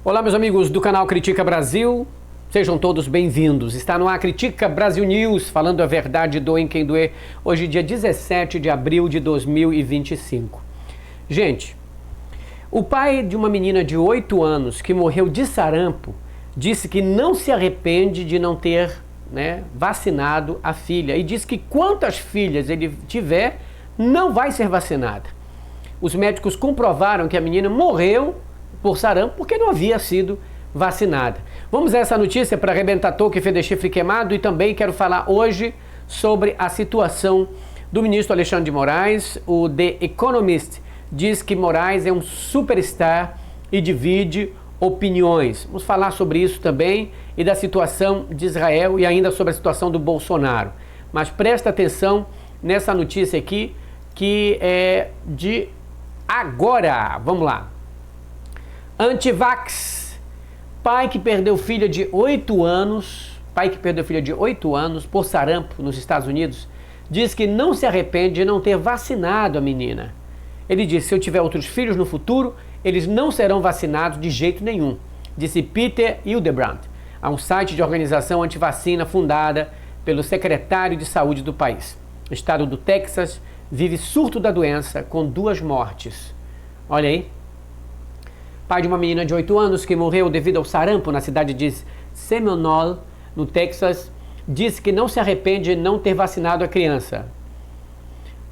Olá, meus amigos do canal Critica Brasil, sejam todos bem-vindos. Está no ar Critica Brasil News, falando a verdade, doem quem doer, hoje dia 17 de abril de 2025. Gente, o pai de uma menina de 8 anos que morreu de sarampo disse que não se arrepende de não ter vacinado a filha e disse que quantas filhas ele tiver, não vai ser vacinada. Os médicos comprovaram que a menina morreu por sarampo porque não havia sido vacinada. Vamos a essa notícia para arrebentar toco e feder chifre queimado, e também quero falar hoje sobre a situação do ministro Alexandre de Moraes. O The Economist diz que Moraes é um superstar e divide opiniões. Vamos falar sobre isso também e da situação de Israel e ainda sobre a situação do Bolsonaro. Mas presta atenção nessa notícia aqui que é de agora. Vamos lá. Antivax. Pai que perdeu filha de 8 anos por sarampo nos Estados Unidos, diz que não se arrepende de não ter vacinado a menina. Ele disse: se eu tiver outros filhos no futuro, eles não serão vacinados de jeito nenhum, disse Peter Hildebrand, a um site de organização antivacina fundada pelo secretário de saúde do país. O estado do Texas vive surto da doença, com 2 mortes. Olha aí. Pai de uma menina de 8 anos que morreu devido ao sarampo na cidade de Seminole, no Texas, disse que não se arrepende de não ter vacinado a criança.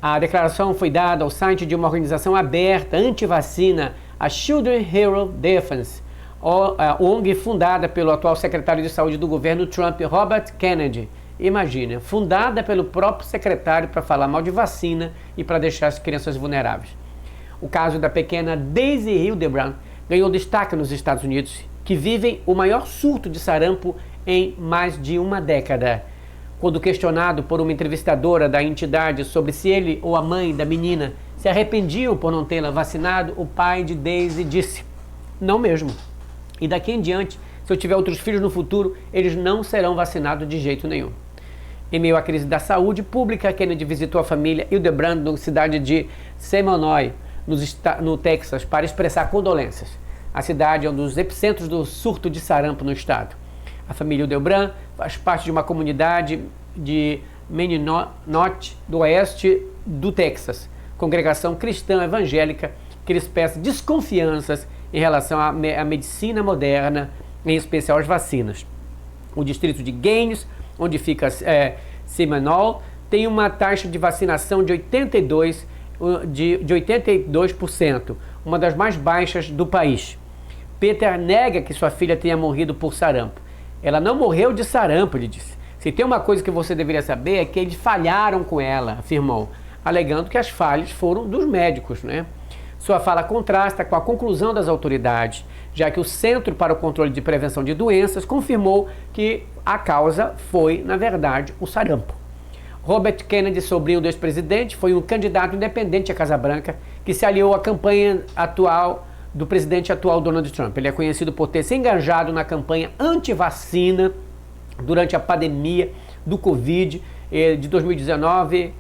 A declaração foi dada ao site de uma organização aberta anti-vacina, a Children's Hero Defense, ONG fundada pelo atual secretário de saúde do governo Trump, Robert Kennedy. Imagina, fundada pelo próprio secretário para falar mal de vacina e para deixar as crianças vulneráveis. O caso da pequena Daisy Hildebrand ganhou destaque nos Estados Unidos, que vivem o maior surto de sarampo em mais de uma década. Quando questionado por uma entrevistadora da entidade sobre se ele ou a mãe da menina se arrependiam por não tê-la vacinado, o pai de Daisy disse: não mesmo. E daqui em diante, se eu tiver outros filhos no futuro, eles não serão vacinados de jeito nenhum. Em meio à crise da saúde pública, Kennedy visitou a família Hildebrand na cidade de Seminole, no Texas, para expressar condolências. A cidade é um dos epicentros do surto de sarampo no estado. A família Hildebrand faz parte de uma comunidade de Meninote, do oeste do Texas, congregação cristã evangélica que expressa desconfianças em relação à medicina moderna, em especial as vacinas. O distrito de Gaines, onde fica Seminole, tem uma taxa de vacinação de 82%, uma das mais baixas do país. Peter nega que sua filha tenha morrido por sarampo. Ela não morreu de sarampo, ele disse. Se tem uma coisa que você deveria saber é que eles falharam com ela, afirmou, alegando que as falhas foram dos médicos, Sua fala contrasta com a conclusão das autoridades, já que o Centro para o Controle de Prevenção de Doenças confirmou que a causa foi, na verdade, o sarampo. Robert Kennedy, sobrinho do ex-presidente, foi um candidato independente à Casa Branca que se aliou à campanha atual do presidente atual Donald Trump. Ele é conhecido por ter se engajado na campanha anti-vacina durante a pandemia do Covid de 2019,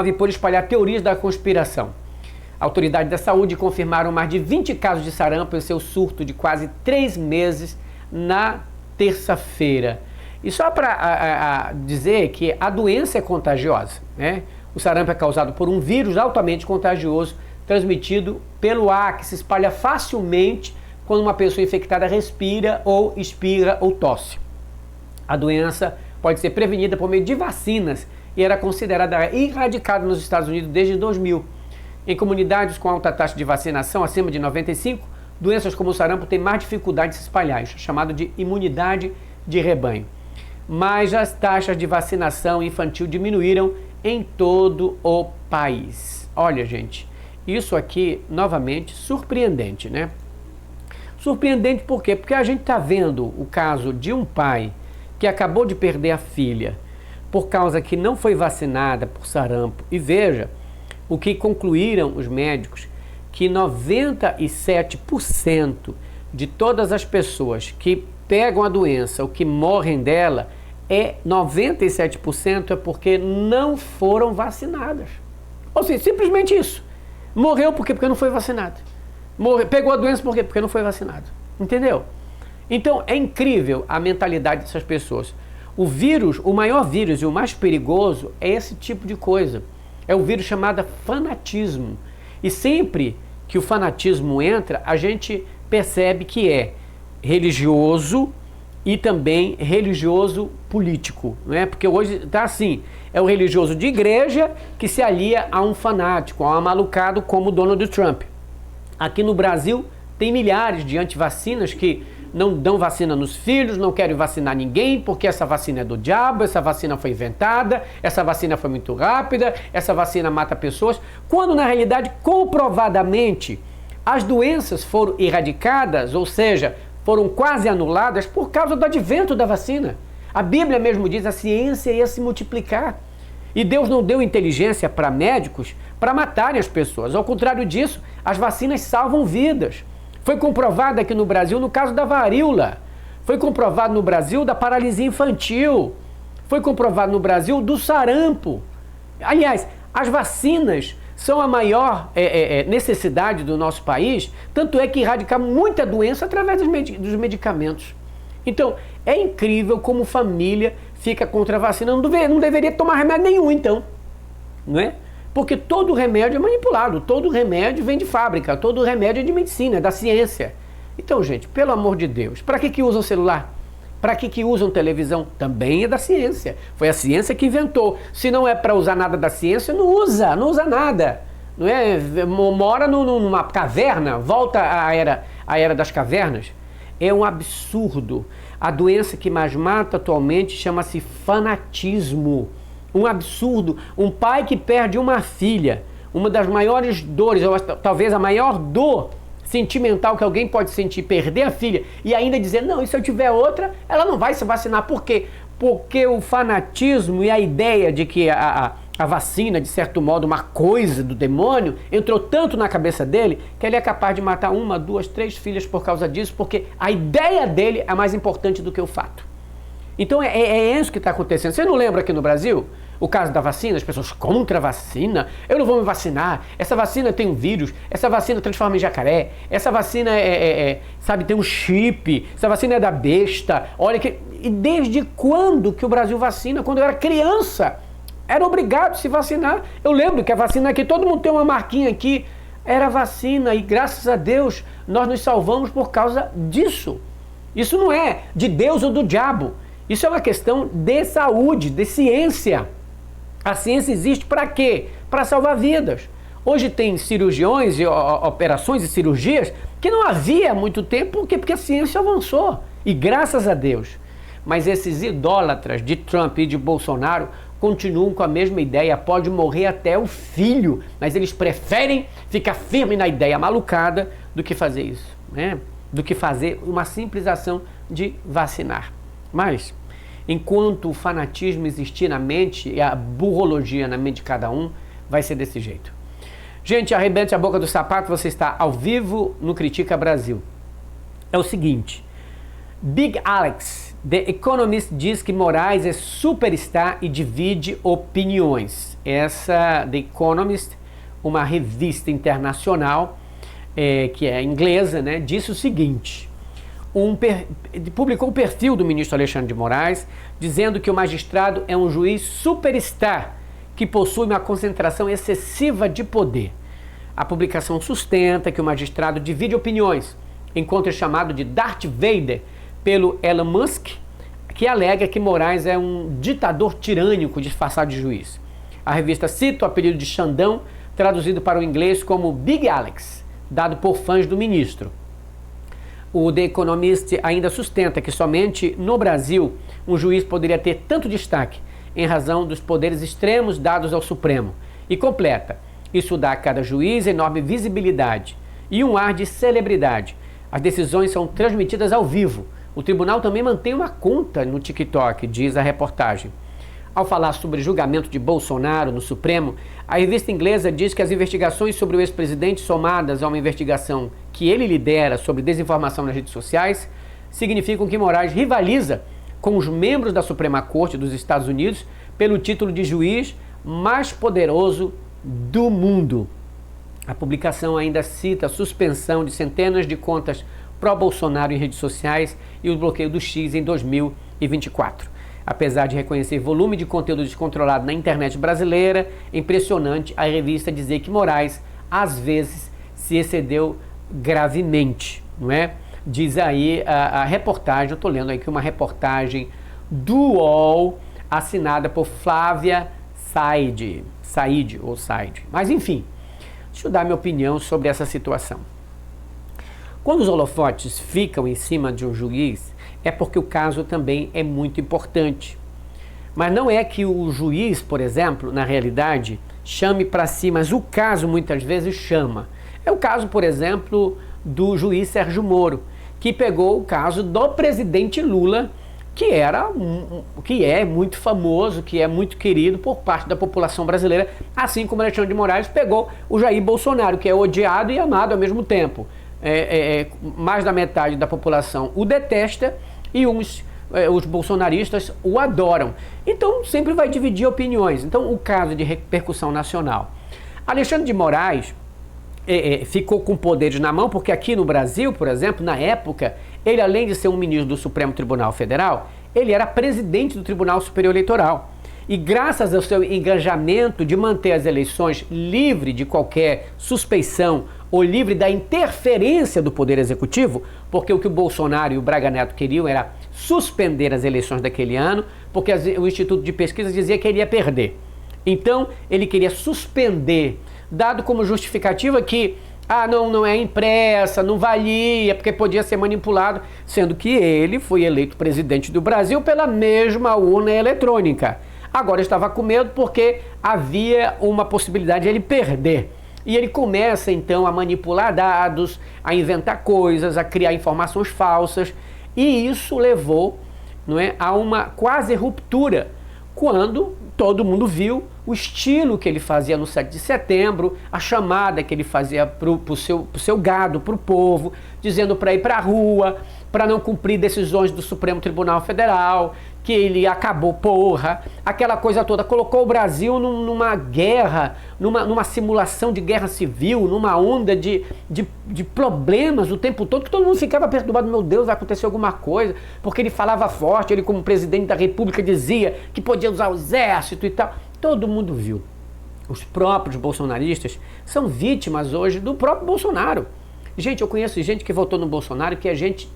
e por espalhar teorias da conspiração. Autoridades da saúde confirmaram mais de 20 casos de sarampo em seu surto de quase 3 meses na terça-feira. E só para dizer que a doença é contagiosa, O sarampo é causado por um vírus altamente contagioso, transmitido pelo ar, que se espalha facilmente quando uma pessoa infectada respira ou espirra ou tosse. A doença pode ser prevenida por meio de vacinas e era considerada erradicada nos Estados Unidos desde 2000. Em comunidades com alta taxa de vacinação, acima de 95, doenças como o sarampo têm mais dificuldade de se espalhar, isso é chamado de imunidade de rebanho. Mas as taxas de vacinação infantil diminuíram em todo o país. Olha, gente, isso aqui, novamente, surpreendente, Surpreendente por quê? Porque a gente está vendo o caso de um pai que acabou de perder a filha por causa que não foi vacinada por sarampo. E veja o que concluíram os médicos, que 97% de todas as pessoas que pegam a doença ou que morrem dela, 97% é porque não foram vacinadas. Ou seja, simplesmente isso. Morreu por quê? Porque não foi vacinado. Pegou a doença por quê? Porque não foi vacinado. Entendeu? Então é incrível a mentalidade dessas pessoas. O vírus, o maior vírus e o mais perigoso é esse tipo de coisa. É o vírus chamado fanatismo. E sempre que o fanatismo entra, a gente percebe que é religioso e também religioso político, não é? Porque hoje está assim, é o religioso de igreja que se alia a um fanático, a um amalucado como Donald Trump. Aqui no Brasil tem milhares de antivacinas que não dão vacina nos filhos, não querem vacinar ninguém, porque essa vacina é do diabo, essa vacina foi inventada, essa vacina foi muito rápida, essa vacina mata pessoas, quando na realidade, comprovadamente, as doenças foram erradicadas, ou seja, foram quase anuladas por causa do advento da vacina. A Bíblia mesmo diz que a ciência ia se multiplicar. E Deus não deu inteligência para médicos para matarem as pessoas. Ao contrário disso, as vacinas salvam vidas. Foi comprovado aqui no Brasil no caso da varíola. Foi comprovado no Brasil da paralisia infantil. Foi comprovado no Brasil do sarampo. Aliás, as vacinas são a maior necessidade do nosso país, tanto é que erradicamos muita doença através dos medicamentos. Então, é incrível como família fica contra a vacina. Não deveria tomar remédio nenhum, então. Não é? Porque todo remédio é manipulado, todo remédio vem de fábrica, todo remédio é de medicina, é da ciência. Então, gente, pelo amor de Deus, para que usam celular? Para que usam televisão? Também é da ciência. Foi a ciência que inventou. Se não é para usar nada da ciência, não usa nada. Não é? Mora numa caverna, volta à era das cavernas. É um absurdo. A doença que mais mata atualmente chama-se fanatismo. Um absurdo. Um pai que perde uma filha, uma das maiores dores, ou talvez a maior dor sentimental que alguém pode sentir, perder a filha, e ainda dizer, não, e se eu tiver outra, ela não vai se vacinar. Por quê? Porque o fanatismo e a ideia de que a vacina, de certo modo, uma coisa do demônio, entrou tanto na cabeça dele, que ele é capaz de matar 1, 2, 3 filhas por causa disso, porque a ideia dele é mais importante do que o fato. Então é isso que está acontecendo. Você não lembra aqui no Brasil o caso da vacina? As pessoas contra a vacina. Eu não vou me vacinar. Essa vacina tem um vírus. Essa vacina transforma em jacaré. Essa vacina sabe, tem um chip. Essa vacina é da besta. Olha que... E desde quando que o Brasil vacina? Quando eu era criança, era obrigado a se vacinar. Eu lembro que a vacina aqui, todo mundo tem uma marquinha aqui. Era vacina e graças a Deus nós nos salvamos por causa disso. Isso não é de Deus ou do diabo. Isso é uma questão de saúde, de ciência. A ciência existe para quê? Para salvar vidas. Hoje tem cirurgiões e operações e cirurgias que não havia há muito tempo, porque a ciência avançou. E graças a Deus. Mas esses idólatras de Trump e de Bolsonaro continuam com a mesma ideia. Pode morrer até o filho, mas eles preferem ficar firme na ideia malucada do que fazer isso, né? Do que fazer uma simples ação de vacinar. Mas, enquanto o fanatismo existir na mente e a burrologia na mente de cada um, vai ser desse jeito. Gente, arrebente a boca do sapato, você está ao vivo no Critica Brasil. É o seguinte, Big Alex, The Economist, diz que Moraes é superstar e divide opiniões. Essa, The Economist, uma revista internacional, que é inglesa, né, disse o seguinte... publicou o perfil do ministro Alexandre de Moraes, dizendo que o magistrado é um juiz superstar, que possui uma concentração excessiva de poder. A publicação sustenta que o magistrado divide opiniões, enquanto é chamado de Darth Vader pelo Elon Musk, que alega que Moraes é um ditador tirânico disfarçado de juiz. A revista cita o apelido de Xandão, traduzido para o inglês como Big Alex, dado por fãs do ministro. O The Economist ainda sustenta que somente no Brasil um juiz poderia ter tanto destaque em razão dos poderes extremos dados ao Supremo. E completa, isso dá a cada juiz enorme visibilidade e um ar de celebridade. As decisões são transmitidas ao vivo. O tribunal também mantém uma conta no TikTok, diz a reportagem. Ao falar sobre julgamento de Bolsonaro no Supremo, a revista inglesa diz que as investigações sobre o ex-presidente, somadas a uma investigação que ele lidera sobre desinformação nas redes sociais, significam que Moraes rivaliza com os membros da Suprema Corte dos Estados Unidos pelo título de juiz mais poderoso do mundo. A publicação ainda cita a suspensão de centenas de contas pró-Bolsonaro em redes sociais e o bloqueio do X em 2024. Apesar de reconhecer volume de conteúdo descontrolado na internet brasileira, é impressionante a revista dizer que Moraes, às vezes, se excedeu gravemente, não é? Diz aí a reportagem, eu estou lendo aqui uma reportagem do UOL, assinada por Flávia Said. Mas enfim, deixa eu dar minha opinião sobre essa situação. Quando os holofotes ficam em cima de um juiz, é porque o caso também é muito importante. Mas não é que o juiz, por exemplo, na realidade, chame para si, mas o caso muitas vezes chama. É o caso, por exemplo, do juiz Sérgio Moro, que pegou o caso do presidente Lula, que é muito famoso, que é muito querido por parte da população brasileira, assim como Alexandre de Moraes pegou o Jair Bolsonaro, que é odiado e amado ao mesmo tempo. Mais da metade da população o detesta e os bolsonaristas o adoram. Então sempre vai dividir opiniões. Então o caso de repercussão nacional. Alexandre de Moraes ficou com poderes na mão, porque aqui no Brasil, por exemplo, na época, ele, além de ser um ministro do Supremo Tribunal Federal, ele era presidente do Tribunal Superior Eleitoral. E graças ao seu engajamento de manter as eleições livre de qualquer suspeição ou livre da interferência do Poder Executivo, porque o que o Bolsonaro e o Braga Neto queriam era suspender as eleições daquele ano, porque o Instituto de Pesquisa dizia que ele ia perder. Então, ele queria suspender, dado como justificativa que não é impressa, não valia, porque podia ser manipulado, sendo que ele foi eleito presidente do Brasil pela mesma urna eletrônica. Agora estava com medo porque havia uma possibilidade de ele perder. E ele começa então a manipular dados, a inventar coisas, a criar informações falsas, e isso levou, a uma quase ruptura, quando todo mundo viu o estilo que ele fazia no 7 de setembro, a chamada que ele fazia pro seu gado, para o povo, dizendo para ir para a rua, para não cumprir decisões do Supremo Tribunal Federal, que ele acabou, aquela coisa toda, colocou o Brasil numa guerra, numa simulação de guerra civil, numa onda de problemas o tempo todo, que todo mundo ficava perturbado, meu Deus, vai acontecer alguma coisa, porque ele falava forte, ele como presidente da República dizia que podia usar o exército e tal. Todo mundo viu. Os próprios bolsonaristas são vítimas hoje do próprio Bolsonaro. Gente, eu conheço gente que votou no Bolsonaro, que é gente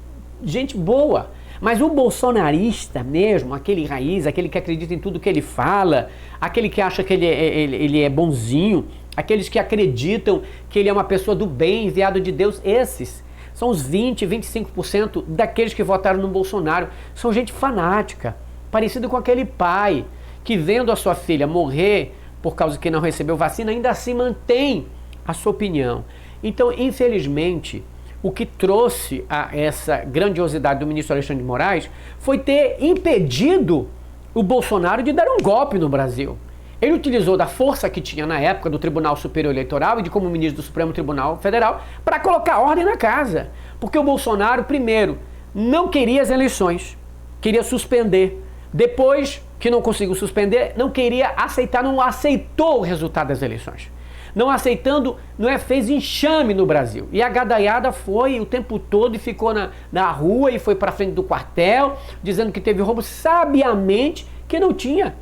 boa. Mas o bolsonarista mesmo, aquele raiz, aquele que acredita em tudo que ele fala, aquele que acha que ele é bonzinho, aqueles que acreditam que ele é uma pessoa do bem, enviado de Deus, esses são os 20, 25% daqueles que votaram no Bolsonaro. São gente fanática, parecido com aquele pai que, vendo a sua filha morrer por causa que não recebeu vacina, ainda assim mantém a sua opinião. Então, infelizmente, o que trouxe a essa grandiosidade do ministro Alexandre de Moraes foi ter impedido o Bolsonaro de dar um golpe no Brasil. Ele utilizou da força que tinha na época do Tribunal Superior Eleitoral e de como ministro do Supremo Tribunal Federal para colocar ordem na casa. Porque o Bolsonaro, primeiro, não queria as eleições, queria suspender. Depois que não conseguiu suspender, não queria aceitar, não aceitou o resultado das eleições. Não aceitando, fez enxame no Brasil. E a gadaiada foi o tempo todo e ficou na rua e foi para frente do quartel, dizendo que teve roubo, sabiamente que não tinha.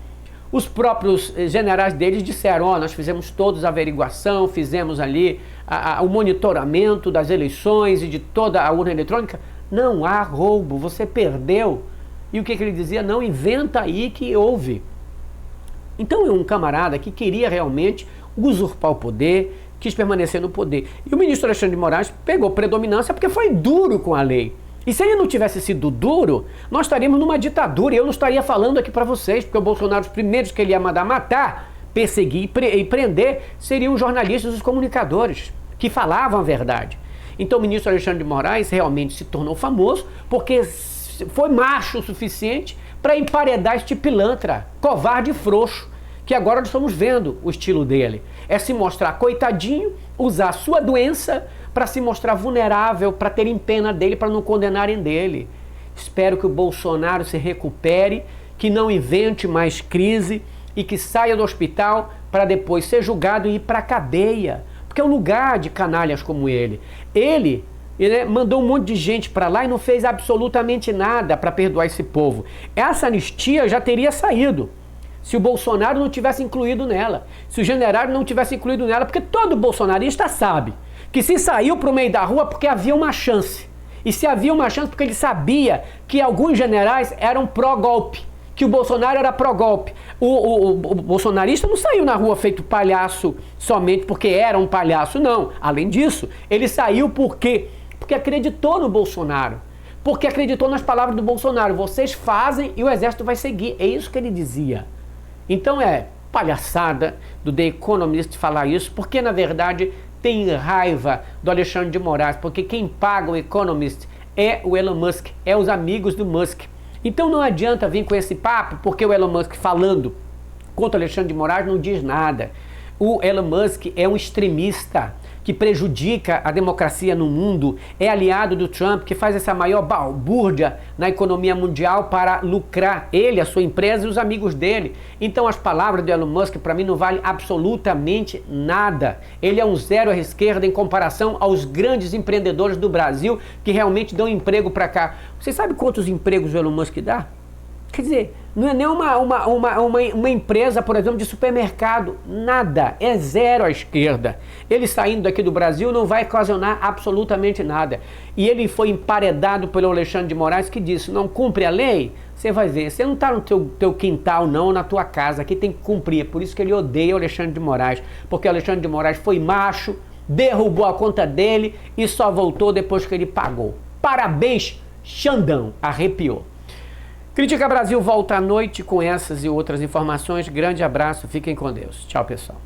Os próprios generais deles disseram, nós fizemos todos a averiguação, fizemos ali o monitoramento das eleições e de toda a urna eletrônica. Não há roubo, você perdeu. E o que ele dizia? Não, inventa aí que houve. Então é um camarada que queria realmente usurpar o poder, quis permanecer no poder. E o ministro Alexandre de Moraes pegou predominância porque foi duro com a lei. E se ele não tivesse sido duro, nós estaríamos numa ditadura e eu não estaria falando aqui para vocês, porque o Bolsonaro, os primeiros que ele ia mandar matar, perseguir e prender, seriam os jornalistas e os comunicadores, que falavam a verdade. Então o ministro Alexandre de Moraes realmente se tornou famoso porque foi macho o suficiente para emparedar este pilantra, covarde e frouxo, que agora nós estamos vendo o estilo dele. É se mostrar coitadinho, usar a sua doença para se mostrar vulnerável, para terem pena dele, para não condenarem dele. Espero que o Bolsonaro se recupere, que não invente mais crise e que saia do hospital para depois ser julgado e ir para a cadeia. Porque é um lugar de canalhas como ele. Ele Ele mandou um monte de gente para lá e não fez absolutamente nada para perdoar esse povo. Essa anistia já teria saído se o Bolsonaro não tivesse incluído nela, se o general não tivesse incluído nela, porque todo bolsonarista sabe que se saiu para o meio da rua porque havia uma chance. E se havia uma chance porque ele sabia que alguns generais eram pró-golpe, que o Bolsonaro era pró-golpe. O bolsonarista não saiu na rua feito palhaço somente porque era um palhaço, não. Além disso, ele saiu porque acreditou no Bolsonaro, porque acreditou nas palavras do Bolsonaro. Vocês fazem e o exército vai seguir. É isso que ele dizia. Então é palhaçada do The Economist falar isso, porque na verdade tem raiva do Alexandre de Moraes, porque quem paga o Economist é o Elon Musk, é os amigos do Musk. Então não adianta vir com esse papo, porque o Elon Musk falando contra o Alexandre de Moraes não diz nada. O Elon Musk é um extremista que prejudica a democracia no mundo, é aliado do Trump, que faz essa maior balbúrdia na economia mundial para lucrar ele, a sua empresa e os amigos dele. Então as palavras do Elon Musk para mim não valem absolutamente nada. Ele é um zero à esquerda em comparação aos grandes empreendedores do Brasil que realmente dão emprego para cá. Você sabe quantos empregos o Elon Musk dá? Quer dizer, não é nem uma empresa, por exemplo, de supermercado, nada, é zero à esquerda. Ele saindo daqui do Brasil não vai ocasionar absolutamente nada. E ele foi emparedado pelo Alexandre de Moraes, que disse, não cumpre a lei? Você vai ver, você não está no teu quintal não, na tua casa, aqui tem que cumprir. É por isso que ele odeia o Alexandre de Moraes, porque o Alexandre de Moraes foi macho, derrubou a conta dele e só voltou depois que ele pagou. Parabéns, Xandão, arrepiou. Crítica Brasil volta à noite com essas e outras informações. Grande abraço, fiquem com Deus. Tchau, pessoal.